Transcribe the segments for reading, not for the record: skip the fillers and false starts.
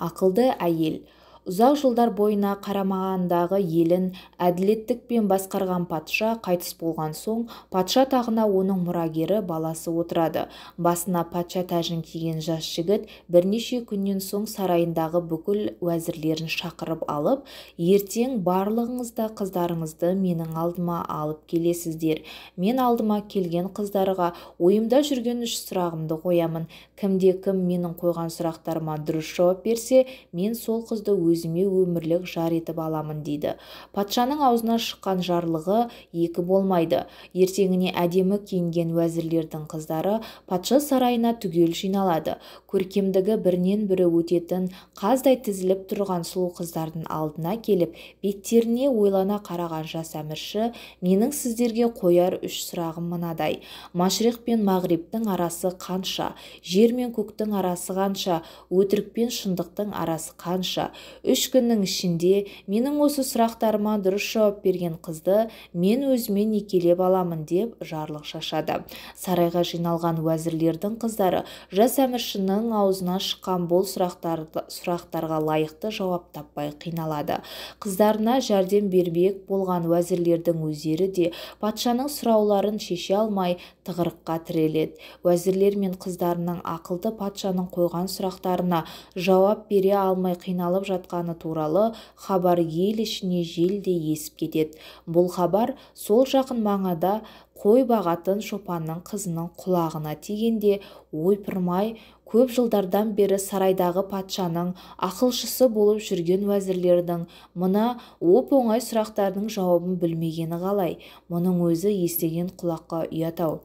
Ақылды әйел. Ұзақ жылдар бойына қарамағындағы елін әділеттікпен басқарған патша қайтыс болған соң, патша тағына оның мұрагері баласы отырады. Басына патша тәжін киген жас жігіт бірнеше күннен соң сарайындағы бүкіл уәзірлерін шақырып алып, ертең барлығыңыз да қыздарыңызды менің алдыма алып келесіздер. Мен алдыма келген қыздарға ойымда жүрген 3 сұрағымды қоямын. Кімде-кім менің қойған сұрақтарыма дұрыс жауап берсе, мен сол қызды өзіме өмірлік жар етіп аламын дейді. Патшаның аузына шыққан жарлығы екі болмайды. Ертеңіне әдемі киінген уәзірлердің қыздары патша сарайына түгел жиналады. Көркемдігі бірінен бірі өтетін қаздай тізіліп тұрған сұлу қыздардың алдына келіп, беттеріне ойлана қараған жас әмірші, менің сіздерге қояр 3 сұрағым мынадай. Машриқ пен Мағриптің арасы қанша? Жер мен көктің арасы қанша? Өтірік пен шындықтың арасы қанша? 3 күннің ішінде менің осы сұрақтарыма дұрыс жауап берген қызды мен өзіме некелеп аламын деп жарлық шашады. Сарайға жиналған уәзірлердің қыздары жас әміршінің аузынан шыққан бұл сұрақтарға лайықты жауап таппай қиналады. Қыздарына жәрдем бермек болған уәзірлердің өздері де патшаның сұрауларын шеше алмай тығырыққа тіреледі. Уәзірлер мен қыздарының ақылды патшаның қойған сұрақтарына жауап бере алмай қиналып жатқаны туралы хабар ел ішіне желдей есіп кетеді. Бұл хабар сол жақын маңада қой бағатын шопанның қызының құлағына тигенде, ойпырмай, көп жылдардан бері сарайдағы патшаның ақылшысы болып жүрген уәзірлердің мына оп-оңай сұрақтардың жауабын білмегені қалай? Мұның өзі естіген құлаққа ұят-ау.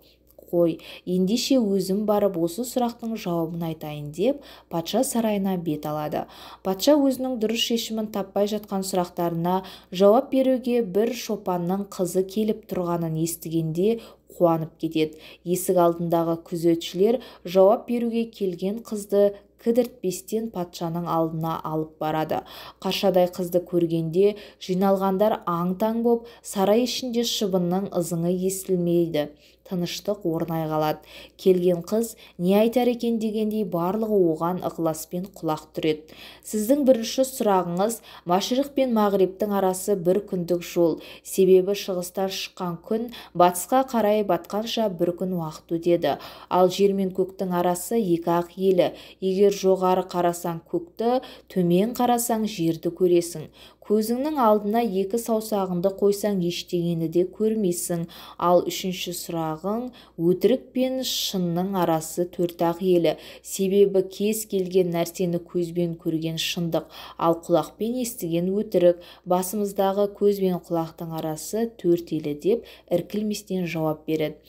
Қой, ендеше өзім барып осы сұрақтың жауабын айтайын деп патша сарайына бет алады. Патша өзінің дұрыс шешімін таппай жатқан сұрақтарына жауап беруге бір шопанның қызы келіп тұрғанын естігенде қуанып кетеді. Есік алдындағы күзетшілер жауап беруге келген қызды кідіртпестен патшаның алдына алып барады. Қаршадай қызды көргенде жиналғандар аң-таң боп, сарай ішінде шыбынның ызыңы естілмейді. Тыныштық орнай қалады. Келген қыз не айтар екен дегендей барлығы оған ықыласпен құлақ түреді. Сіздің бірінші сұрағыңыз Машриқ пен Мағриптің арасы 1 күндік жол. Себебі шығыстан шыққан күн батысқа қарай батқанша 1 күн уақыт өтеді. Ал жер мен көктің арасы 2-ақ елі. Егер жоғары қарасаң көкті, төмен қарасаң жерді көресің. Көзіңнің алдына 2 саусағыңды қойсаң ештеңені де көрмейсің. Ал 3-ші сұрағың өтірік пен шынның арасы 4-ақ елі. Себебі кез келген нәрсені көзбен көрген шындық, ал құлақпен естіген өтірік. Басымыздағы көз бен құлақтың арасы 4 елі деп іркілместен жауап береді.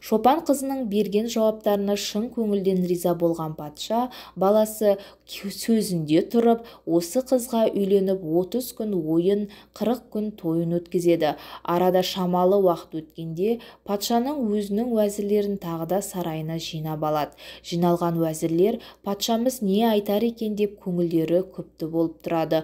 Шопан қызының берген жауаптарына шын көңілден риза болған патша, баласы сөзінде тұрып, осы қызға үйленіп 30 күн ойын, 40 күн тойын өткізеді. Арада шамалы уақыт өткенде, патшаның өзінің уәзірлерін тағы да сарайына жинап алады. Жиналған уәзірлер патшамыз не айтар екен деп көңілдері күпті болып тұрады.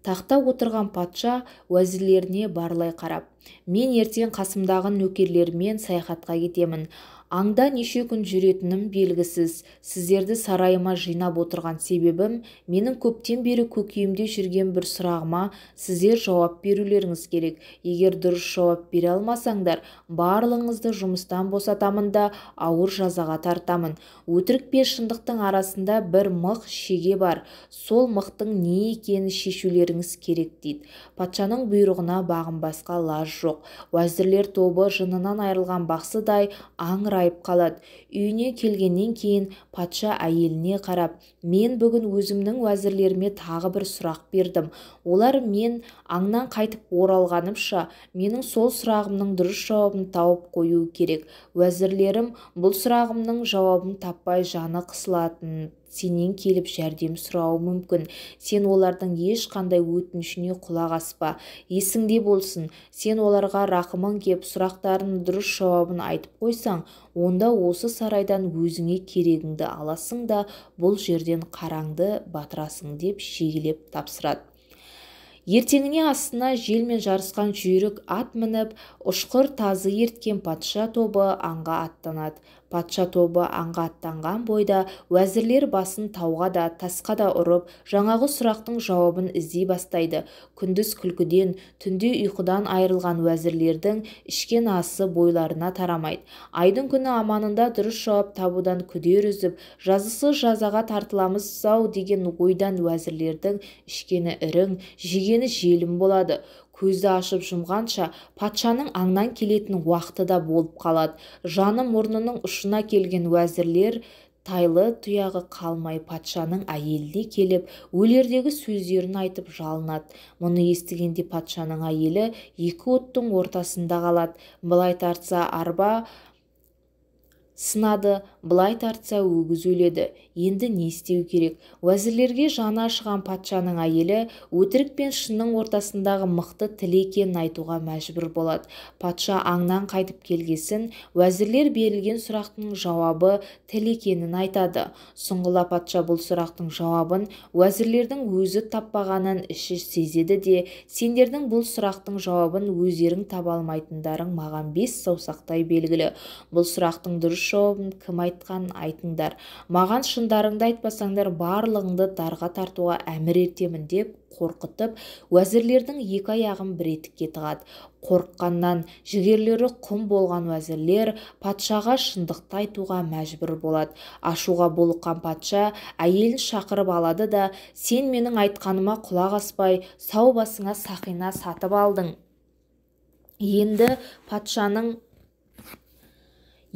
Тақта отырған патша уәзірлеріне барлай қарап, мен ертең қасымдағы нөкерлермен саяхатқа кетемін. Аңда неше күн жүретінім белгісіз. Сіздерді сарайыма жинап отырған себебім, менің көптен бері көкейімде жүрген бір сұрағыма сіздер жауап берулеріңіз керек. Егер дұрыс жауап бере алмасаңдар, барлығыңызды жұмыстан босатамын да ауыр жазаға тартамын. Өтірік пен шындықтың арасында бір мық шеге бар. Сол мықтың не екенін шешулеріңіз керек дейді. Патшаның бұйрығына бағынбасқа лаж жоқ. Уәзірлер тобы жынынан айырылған бақсыдай аңырайып қалады. Үйіне келгеннен кейін патша әйеліне қарап, мен бүгін өзімнің уәзірлеріме тағы бір сұрақ бердім. Олар мен аңнан қайтып оралғанымша менің сол сұрағымның дұрыс жауабын тауып қою керек. Уәзірлерім бұл сұрағымның жауабын таппай жаны қысылатын, сенен келіп жәрдем сұрауы мүмкін. Сен олардың ешқандай өтінішіне құлақ аспа. Есіңде болсын, сен оларға рақымың кеп сұрақтарының дұрыс жауабын айтып қойсаң, онда осы сарайдан өзіңе керегіңді аласың да бұл жерден қараңды батырасың деп шегелеп тапсырады. Ертеңіне астына желмен жарысқан жүйрік ат мініп, ұшқыр тазы ерткен патша тобы аңға аттанады. Патша тобы аңға аттанған бойда уәзірлер басын тауға да тасқа да ұрып жаңағы сұрақтың жауабын іздей бастайды. Күндіз күлкіден, түнде ұйқыдан айырылған уәзірлердің ішкен асы бойларына тарамайды. Айдың күні аманында дұрыс жауап табудан күдер үзіп, жазықсыз жазаға тартыламыз-ау деген ойдан уәзірлердің ішкені ірің, жегені желім болады. Көзді ашып жұмғанша патшаның аңнан келетін уақыты да болып қалады. Жаны мұрнының ұшына келген уәзірлер тайлы тұяғы қалмай патшаның әйеліне келіп өлердегі сөздерін айтып жалынады. Мұны естігенде патшаның әйелі екі оттың ортасында қалады. Былай тартса арба сынады, былай тартса өгіз өледі. Енді не істеу керек? Уәзірлерге жаны ашыған патшаның әйелі өтірік пен шынның ортасындағы мықты тіл екенін айтуға мәжбүр болады. Патша аңнан қайтып келгесін, уәзірлер берілген сұрақтың жауабы тіл екенін айтады. Сұңғыла патша бұл сұрақтың жауабын уәзірлердің өзі таппағанын іші сезеді де, сендердің бұл сұрақтың жауабын өздерің таба алмайтындарың маған 5 саусақтай белгілі. Бұл сұрақтың дұрыс жауабын кім айтқанын айтыңдар. Маған шындарыңды айтпасаңдар барлығыңды дарға тартуға әмір етемін деп қорқытып, уәзірлердің екі аяғын бір етікке тығады. Қорыққаннан жігерлері құм болған уәзірлер патшаға шындықты айтуға мәжбүр болады. Ашуға булыққан патша әйелін шақырып алады да, сен менің айтқаныма құлақ аспай, сау басыңа сақина сатып алдың. Енді патшаның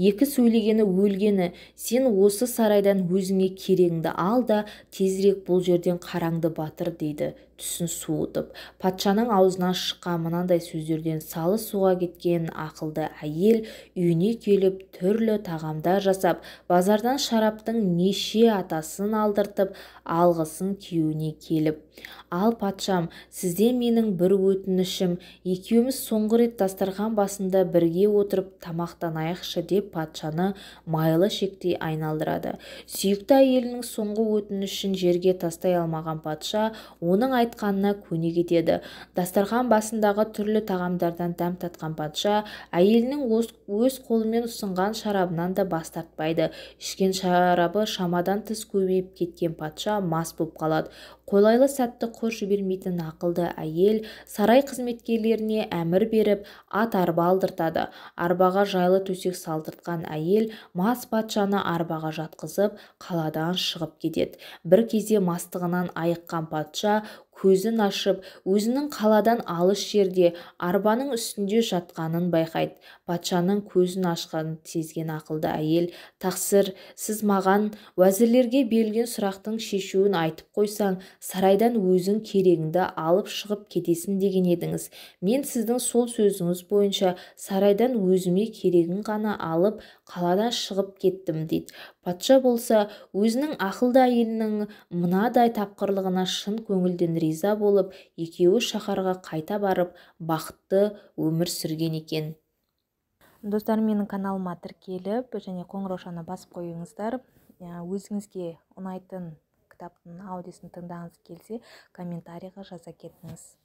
екі сөйлегені өлгені, сен осы сарайдан өзіңе керегіңді ал да тезірек бұл жерден қараңды батыр дейді, түсін суытып. Патшаның аузынан шыққан мынандай сөздерден салы суға кеткен ақылды әйел үйіне келіп түрлі тағамдар жасап, базардан шараптың неше атасын алдыртып, алғысын күйеуіне келіп: ал патшам, сізден менің бір өтінішім, екеуміз соңғы рет дастархан басында бірге отырып тамақтанайықшы деп патшаны майлы шектей айналдырады. Сүйікті әйелінің соңғы өтінішін жерге тастай алмаған патша оның айтқанына көне кетеді. Дастархан басындағы түрлі тағамдардан дәм татқан патша әйелінің өз қолымен ұсынған шарабынан да бас тартпайды. Ішкен шарабы шамадан тыс көбейіп кеткен патша мас боп қалады. Қолайлы сәтті құр жібермейтін ақылды әйел сарай қызметкерлеріне әмір беріп ат арба алдыртады. Арбаға жайлы төсек салдыртқан әйел мас патшаны арбаға жатқызып қаладан шығып кетеді. Бір кезде мастығынан айыққан патша көзін ашып, өзінің қаладан алыс жерде арбаның үстінде жатқанын байқайды. Патшаның көзін ашқанын сезген ақылды әйел: тақсыр, сіз маған уәзірлерге берілген сұрақтың шешуін айтып қойсаң, сарайдан өзің керегіңді алып шығып кетесің деген едіңіз. Мен сіздің сол сөзіңіз бойынша сарайдан өзіме керегін ғана алып қаладан шығып кеттім дейді. Патша болса өзінің ақылды әйелінің мынадай тапқырлығына шын көңілден риза болып, екеуі шаһарға қайта барып бақытты өмір сүрген екен. Достар, менің каналыма тіркеліп және қоңыраушаны басып қойыңыздар. Өзіңізге ұнайтын кітаптың аудиосын тыңдағыңыз келсе, комментарийға жаза кетіңіз.